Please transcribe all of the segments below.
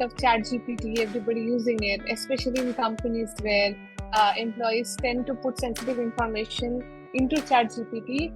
of ChatGPT, everybody using it, especially in companies where employees tend to put sensitive information into ChatGPT,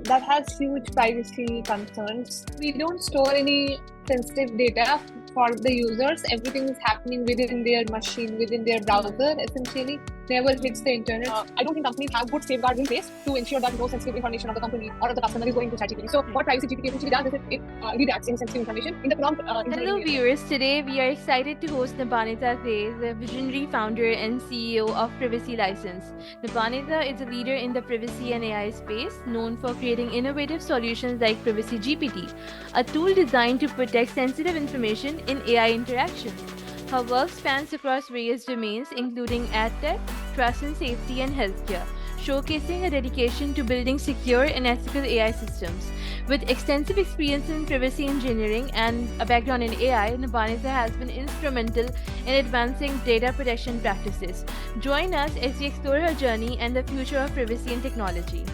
that has huge privacy concerns. We don't store any sensitive data for the users. Everything is happening within their machine, within their browser, essentially. Never hits the internet. I don't think companies have good safeguards in place to ensure that no sensitive information of the company or of the customer is going to ChatGPT. So what privacy GPT essentially does is it redacts any sensitive information in the prompt. Hello viewers, today we are excited to host Nabanita Thay, the visionary founder and CEO of Privacy License. Nabanita is a leader in the privacy and AI space, known for creating innovative solutions like Privacy GPT, a tool designed to protect sensitive information in AI interactions. Her work spans across various domains, including ad tech, trust and safety, and healthcare, showcasing a dedication to building secure and ethical AI systems. With extensive experience in privacy engineering and a background in AI, Nabanita has been instrumental in advancing data protection practices. Join us as we explore her journey and the future of privacy and technology.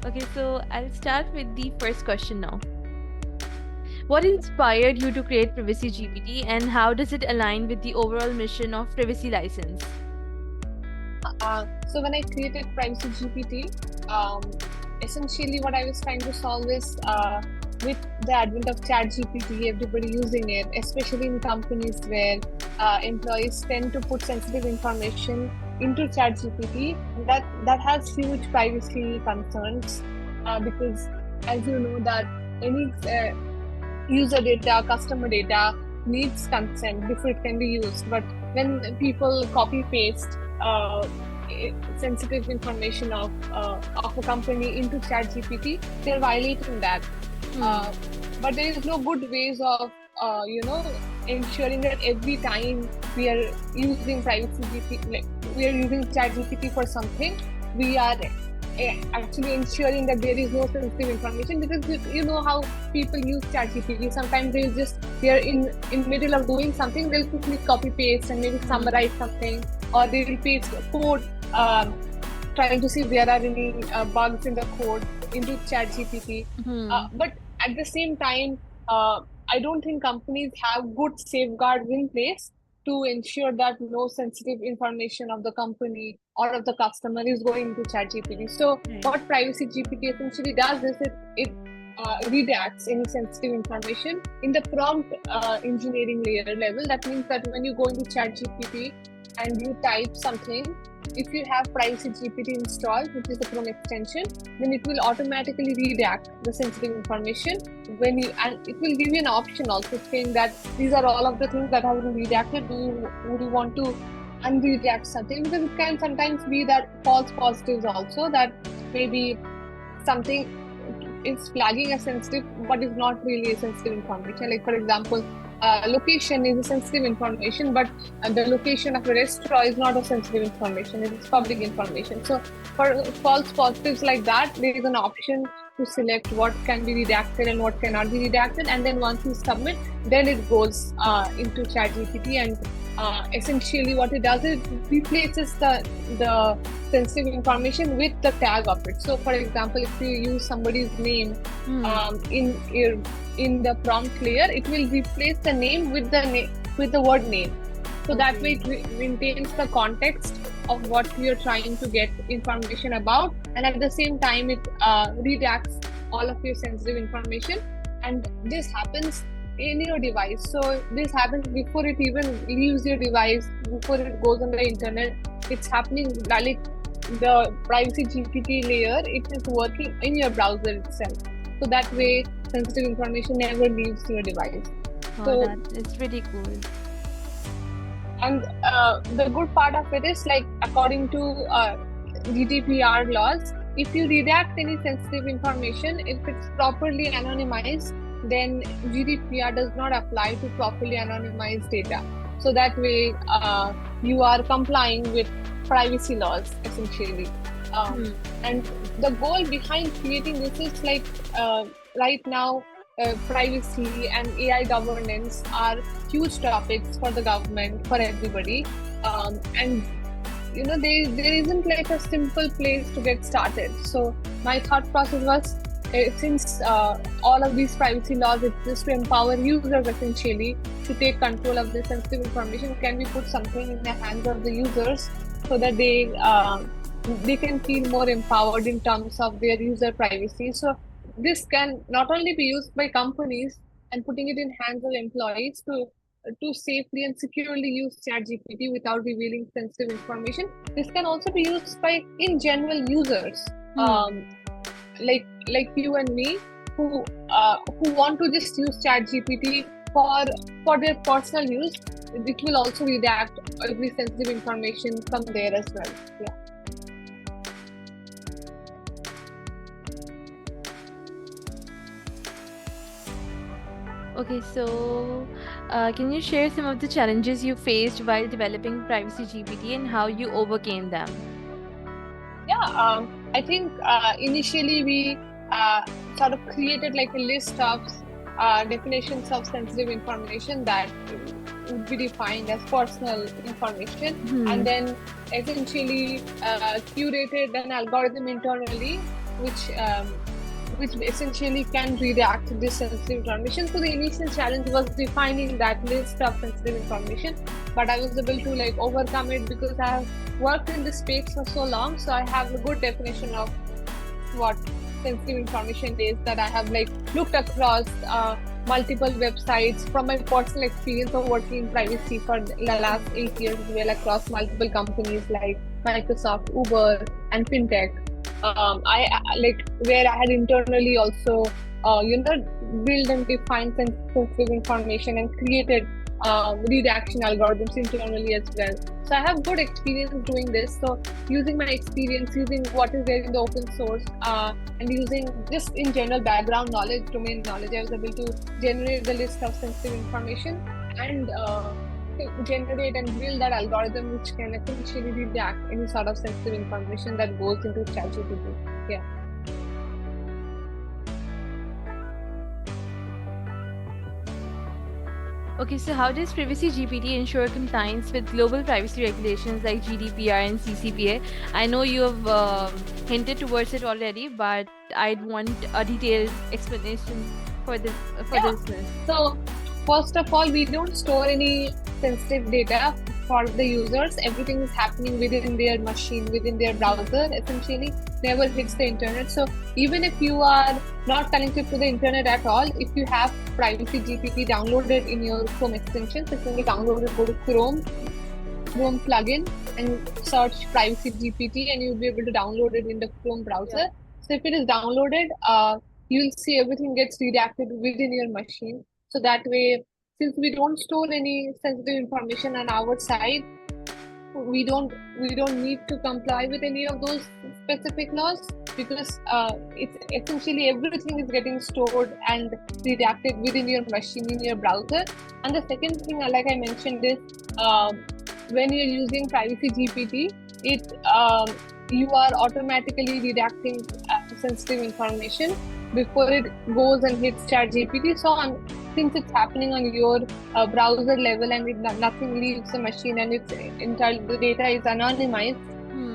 Okay, so I'll start with the first question now. What inspired you to create Privacy GPT, and how does it align with the overall mission of Privacy License? So when I created Privacy GPT, essentially what I was trying to solve is with the advent of ChatGPT, everybody using it, especially in companies where employees tend to put sensitive information into ChatGPT, that has huge privacy concerns because, as you know, that any user data, customer data needs consent before it can be used. But when people copy paste sensitive information of a company into ChatGPT, they're violating that. But there is no good ways of ensuring that every time we are using Privacy GPT, like we are using ChatGPT for something, we are actually ensuring that there is no sensitive information, because you know how people use ChatGPT. Sometimes they're in middle of doing something, they'll quickly copy paste and maybe summarize something, or they will paste code trying to see if there are any bugs in the code into ChatGPT. But at the same time, I don't think companies have good safeguards in place to ensure that no sensitive information of the company or of the customer is going to ChatGPT. So what Privacy GPT essentially does is it redacts any sensitive information in the prompt engineering layer level. That means that when you go into ChatGPT and you type something, if you have Privacy GPT installed, which is the Chrome extension, then it will automatically redact the sensitive information and it will give you an option also saying that these are all of the things that have been redacted. Would you want to unredact something? Because it can sometimes be that false positives also, that maybe something is flagging as sensitive but is not really a sensitive information. Like, for example, location is a sensitive information, but the location of a restaurant is not a sensitive information, it is public information. So for false positives like that, there is an option to select what can be redacted and what cannot be redacted, and then once you submit, then it goes into ChatGPT, and essentially what it does is it replaces the sensitive information with the tag of it. So for example, if you use somebody's name in the prompt layer, it will replace the name with the word name. So that way it maintains the context of what you're trying to get information about, and at the same time it redacts all of your sensitive information. And this happens in your device. So this happens before it even leaves your device, before it goes on the internet. It's happening like the Privacy GPT layer, it is working in your browser itself. So that way sensitive information never leaves your device. It's pretty cool. And the good part of it is, like, according to GDPR laws, if you redact any sensitive information, if it's properly anonymized, then GDPR does not apply to properly anonymized data. So that way you are complying with privacy laws, essentially. And the goal behind creating this is like right now privacy and AI governance are huge topics for the government, for everybody, and there isn't like a simple place to get started. So my thought process was, since all of these privacy laws exist to empower users essentially to take control of this sensitive information, can we put something in the hands of the users so that they can feel more empowered in terms of their user privacy? So this can not only be used by companies and putting it in hands of employees to safely and securely use ChatGPT without revealing sensitive information. This can also be used by in general users, like you and me, who want to just use ChatGPT for their personal use. It will also redact every sensitive information from there as well. Yeah. Okay, so can you share some of the challenges you faced while developing Privacy GPT and how you overcame them? Yeah, I think initially we sort of created like a list of definitions of sensitive information that would be defined as personal information, and then essentially curated an algorithm internally which essentially can redact this sensitive information. So the initial challenge was defining that list of sensitive information, but I was able to like overcome it because I have worked in this space for so long. So I have a good definition of what sensitive information is, that I have like looked across multiple websites from my personal experience of working in privacy for the last 8 years as well, across multiple companies like Microsoft, Uber, and FinTech. I like where I had internally also build and define sensitive information and created redaction algorithms internally as well. So I have good experience doing this. So using my experience, using what is there in the open source, and using just in general background knowledge, domain knowledge, I was able to generate the list of sensitive information and generate and build that algorithm which can essentially redact any sort of sensitive information that goes into ChatGPT. Yeah. Okay, so how does Privacy GPT ensure compliance with global privacy regulations like GDPR and CCPA? I know you have hinted towards it already, but I'd want a detailed explanation for this. So first of all, we don't store any sensitive data for the users. Everything is happening within their machine, within their browser, essentially never hits the internet. So even if you are not connected to the internet at all, if you have Privacy GPT downloaded in your Chrome extension, so simply download it, go to Chrome plugin and search Privacy GPT, and you'll be able to download it in the Chrome browser. Yeah. So if it is downloaded, you'll see everything gets redacted within your machine. So that way, since we don't store any sensitive information on our side, we don't need to comply with any of those specific laws, because it's essentially everything is getting stored and redacted within your machine in your browser. And the second thing, like I mentioned, is when you're using Privacy GPT, you are automatically redacting sensitive information before it goes and hits ChatGPT. So since it's happening on your browser level and nothing leaves the machine, and the data is anonymized,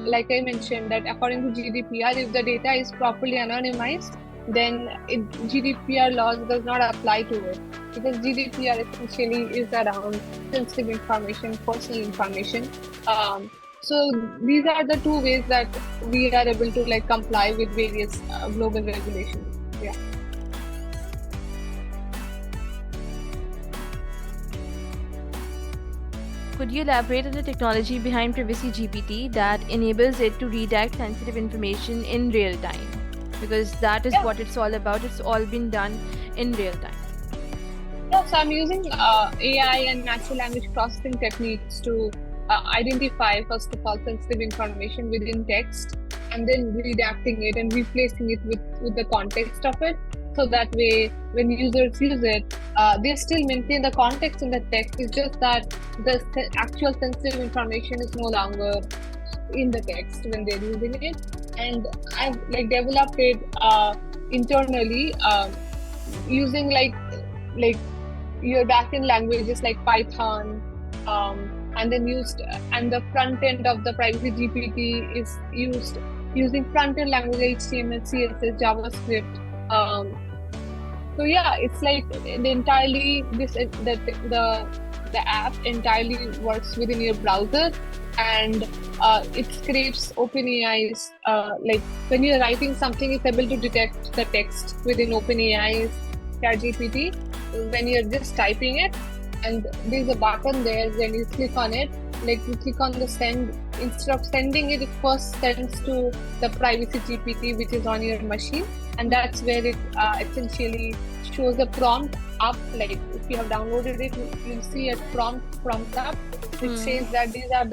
like I mentioned, that according to GDPR, if the data is properly anonymized, then GDPR laws does not apply to it, because GDPR essentially is around sensitive information, personal information. So these are the two ways that we are able to like comply with various global regulations. Yeah. Could you elaborate on the technology behind Privacy GPT that enables it to redact sensitive information in real time? Because that is what it's all about. It's all been done in real time. Yeah, so I'm using AI and natural language processing techniques to identify, first of all, sensitive information within text, and then redacting it and replacing it with the context of it. So that way, when users use it, they still maintain the context in the text. It's just that the actual sensitive information is no longer in the text when they're using it. And I've like developed it internally using like your backend languages like Python, and then and the front end of the Privacy GPT is used using front-end language, HTML, CSS, JavaScript. So yeah, it's like the entirely the app entirely works within your browser, and it scrapes OpenAI's like when you're writing something, it's able to detect the text within OpenAI's ChatGPT when you're just typing it, and there's a button there. When you click on it, like you click on the send, instead of sending it, it first sends to the privacy GPT which is on your machine, and that's where it essentially shows the prompt up. Like if you have downloaded it, you'll see a prompt up which says that these are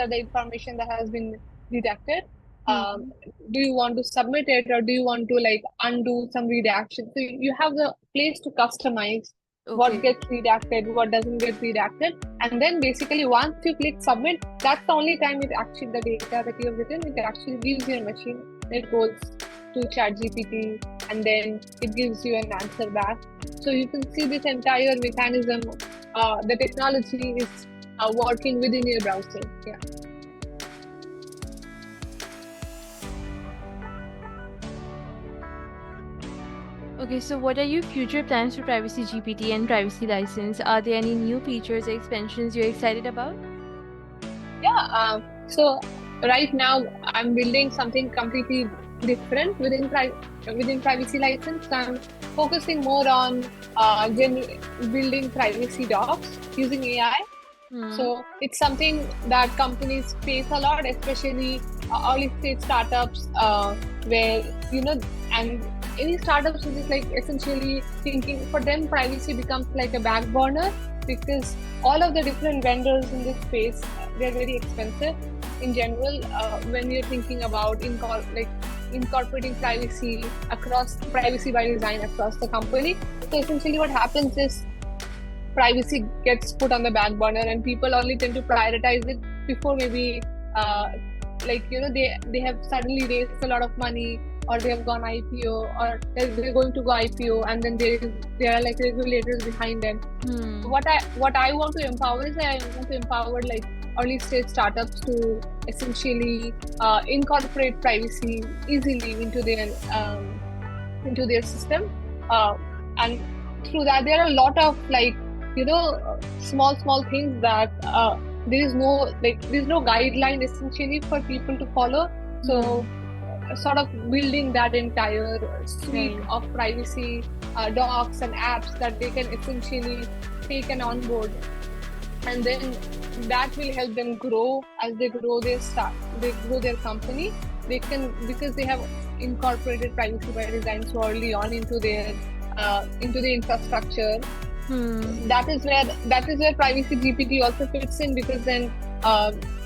the information that has been detected. Do you want to submit it, or do you want to like undo some redaction? So you have the place to customize what gets redacted, what doesn't get redacted, and then basically once you click submit, that's the only time it actually, the data that you have written, it actually leaves your machine. It goes to ChatGPT, and then it gives you an answer back. So you can see this entire mechanism. The technology is working within your browser. Yeah. Okay, so what are your future plans for Privacy GPT and Privacy License? Are there any new features or expansions you're excited about? Yeah. So right now I'm building something completely different within Privacy License. I'm focusing more on building privacy docs using AI. So it's something that companies face a lot, especially early stage startups, where and any startups which is like essentially thinking, for them privacy becomes like a back burner, because all of the different vendors in this space, they're very expensive in general. When you're thinking about incorporating privacy by design across the company, so essentially what happens is privacy gets put on the back burner, and people only tend to prioritize it before maybe they have suddenly raised a lot of money, or they have gone IPO, or they're going to go IPO, and then there are like regulators behind them. What I want to empower is I want to empower like early stage startups to essentially incorporate privacy easily into their system, and through that there are a lot of small things that there's no guideline essentially for people to follow. So sort of building that entire suite of privacy docs and apps that they can essentially take and onboard, and then that will help them grow as they grow their company. They can, because they have incorporated privacy by design so early on into the infrastructure. That is where Privacy GPT also fits in, because then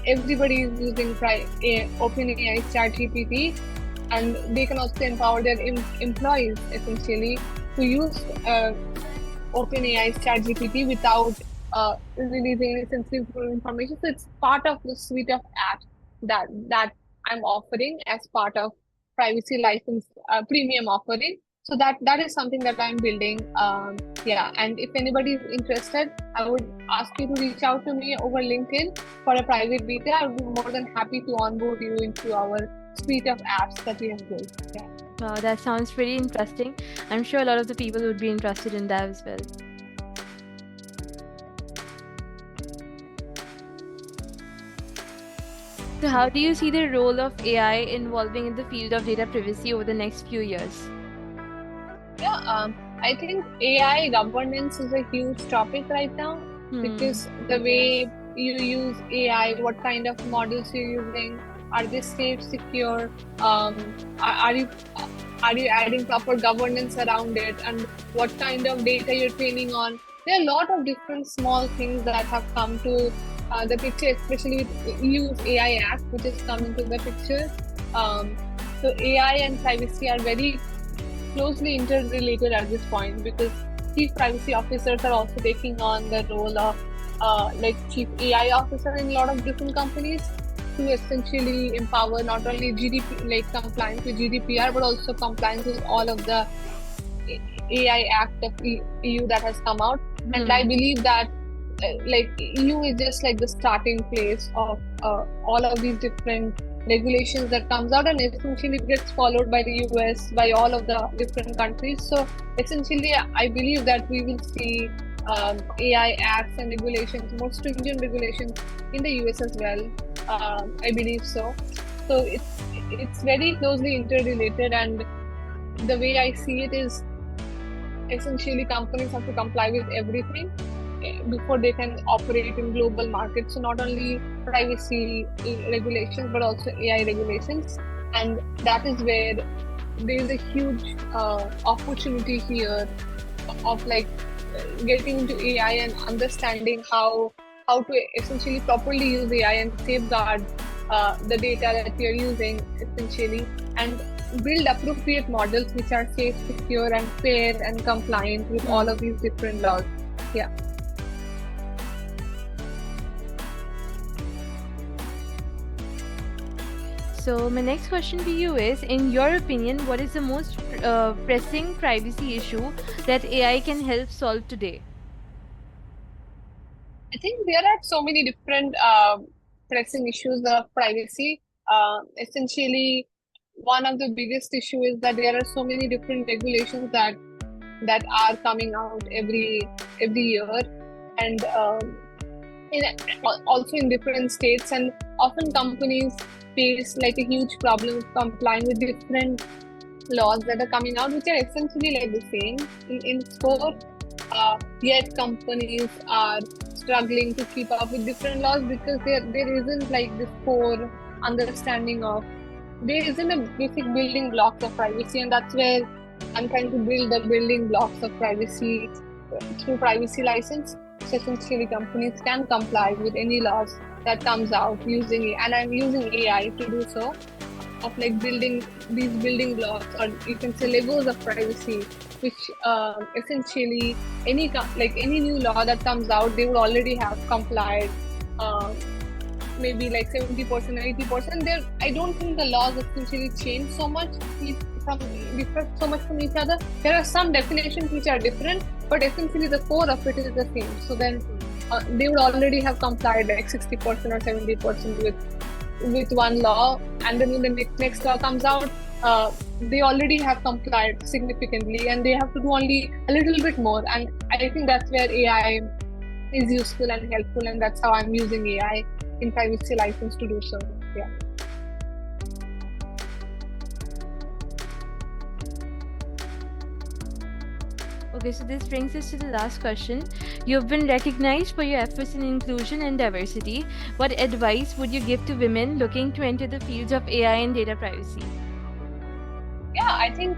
everybody is using OpenAI ChatGPT, and they can also empower their employees essentially to use OpenAI ChatGPT without releasing any sensitive information. So it's part of the suite of apps that I'm offering as part of Privacy License premium offering. So that is something that I'm building. And if anybody is interested, I would ask you to reach out to me over LinkedIn for a private beta. I would be more than happy to onboard you into our suite of apps that we have built. Yeah. Wow, that sounds pretty interesting. I'm sure a lot of the people would be interested in that as well. So how do you see the role of AI involving in the field of data privacy over the next few years? Yeah, I think AI governance is a huge topic right now, because the way you use AI, what kind of models you're using, are they safe, secure? Are you adding proper governance around it, and what kind of data you're training on? There are a lot of different small things that have come to the picture, especially with EU's AI Act, which has come into the picture. So AI and privacy are very closely interrelated at this point, because chief privacy officers are also taking on the role of chief AI officer in a lot of different companies, to essentially empower not only compliance with GDPR, but also compliance with all of the AI Act of EU that has come out. And I believe that EU is just like the starting place of all of these different regulations that comes out, and essentially gets followed by the US, by all of the different countries. So essentially, I believe that we will see AI acts and regulations, more stringent regulations in the US as well. I believe so. So it's very closely interrelated, and the way I see it is essentially companies have to comply with everything before they can operate in global markets. So not only privacy regulations but also AI regulations, and that is where there is a huge opportunity here of like getting into AI and understanding how to essentially properly use AI and safeguard the data that we are using essentially, and build appropriate models which are safe, secure, and fair and compliant with all of these different laws. Yeah. So my next question to you is, in your opinion, what is the most pressing privacy issue that AI can help solve today? I think there are so many different pressing issues of privacy. Essentially, one of the biggest issue is that there are so many different regulations that are coming out every year, and also in different states, and often companies face like a huge problem complying with different laws that are coming out, which are essentially like the same in scope. Yet companies are struggling to keep up with different laws because there isn't like this core understanding of, there isn't a basic building blocks of privacy, and that's where I'm trying to build the building blocks of privacy through privacy license. So essentially companies can comply with any laws that comes out using it, and I'm using AI to do so, of like building these building blocks, or you can say Legos of privacy, which essentially any new law that comes out, they would already have complied maybe like 70%, 80%. There, I don't think the laws essentially change so much differ so much from each other. There are some definitions which are different, but essentially the core of it is the same. So then they would already have complied like 60% or 70% with one law, and then when the next law comes out, they already have complied significantly, and they have to do only a little bit more. And I think that's where AI is useful and helpful, and that's how I'm using AI in privacy license to do so. Yeah. Okay, so this brings us to the last question. You've been recognized for your efforts in inclusion and diversity. What advice would you give to women looking to enter the fields of AI and data privacy? Yeah, I think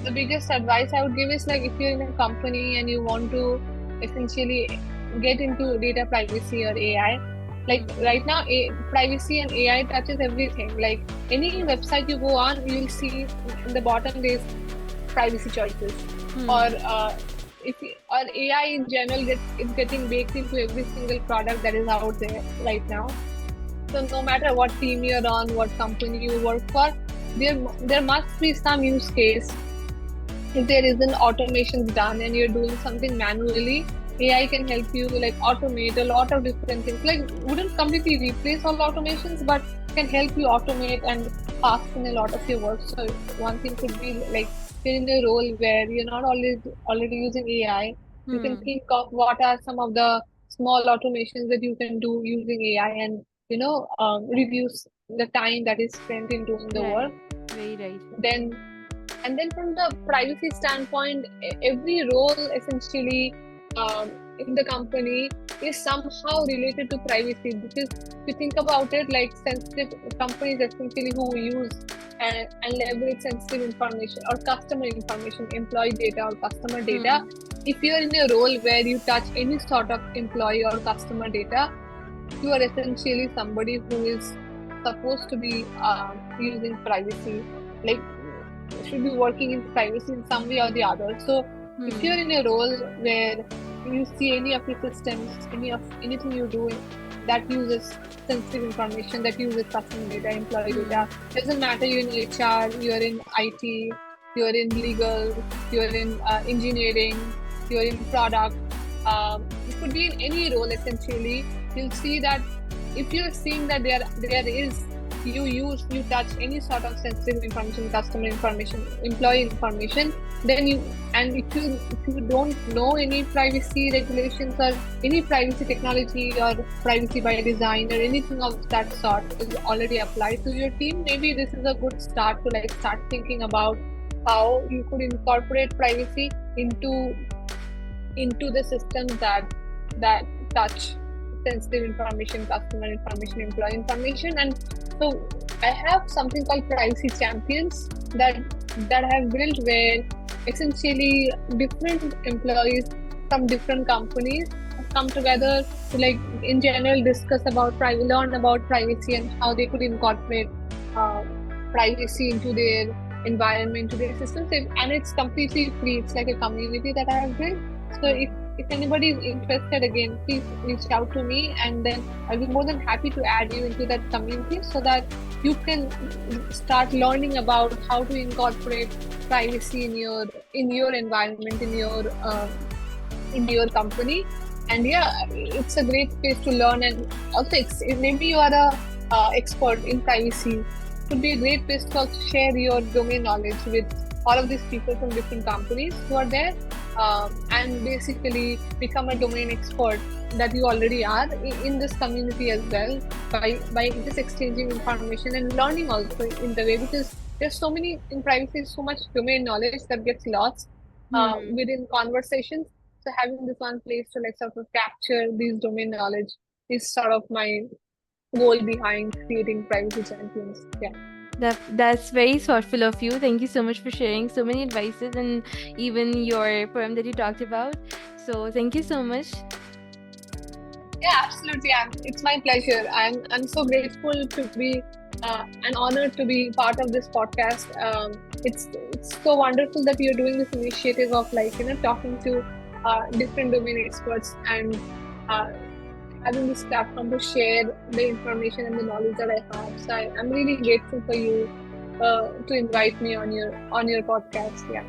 the biggest advice I would give is like, if you're in a company and you want to essentially get into data privacy or AI, like right now, privacy and AI touches everything. Like any website you go on, you'll see in the bottom there's privacy choices, or or AI in general is getting baked into every single product that is out there right now. So no matter what team you're on, what company you work for, there must be some use case. If there isn't automations done and you're doing something manually, AI can help you like automate a lot of different things. Like, wouldn't completely replace all automations, but can help you automate and hasten a lot of your work. So one thing could be like, you're in a role where you're not already using AI. You can think of what are some of the small automations that you can do using AI, and reduce the time that is spent in doing the work. Very right. Then from the privacy standpoint, every role essentially in the company is somehow related to privacy, because if you think about it, like sensitive companies essentially who use and leverage sensitive information or customer information, employee data or customer data. If you're in a role where you touch any sort of employee or customer data, you are essentially somebody who is supposed to be using privacy, like should be working in privacy in some way or the other. So if you're in a role where you see any of the systems, anything you do that uses sensitive information, that uses customer data, employee data, doesn't matter, you're in HR, you're in IT, you're in legal, you're in engineering, you're in product, it could be in any role essentially. You'll see that if you're seeing that there is you touch any sort of sensitive information, customer information, employee information, then if you don't know any privacy regulations or any privacy technology or privacy by design or anything of that sort is already applied to your team, maybe this is a good start to like start thinking about how you could incorporate privacy into the systems that touch sensitive information, customer information, employee information. And so I have something called privacy champions that I have built, where essentially different employees from different companies come together to like in general discuss about learn about privacy and how they could incorporate privacy into their environment, to their systems. And it's completely free. It's like a community that I have built. So if anybody is interested, again, please reach out to me, and then I'll be more than happy to add you into that community so that you can start learning about how to incorporate privacy in your environment, in your company. And yeah, it's a great place to learn. And also, maybe you are a expert in privacy. It would be a great place to also share your domain knowledge with all of these people from different companies who are there, and basically become a domain expert that you already are in this community as well, by just exchanging information and learning also in the way, because there's so many in privacy, so much domain knowledge that gets lost within conversations. So having this one place to like sort of capture these domain knowledge is sort of my goal behind creating privacy champions. Yeah. That's very thoughtful of you. Thank you so much for sharing so many advices and even your poem that you talked about. So thank you so much. Yeah, absolutely. It's my pleasure. I'm so grateful to be and honored to be part of this podcast. It's so wonderful that you're doing this initiative of like talking to different domain experts and having this platform to share the information and the knowledge that I have. So I'm really grateful for you to invite me on your podcast. Yeah.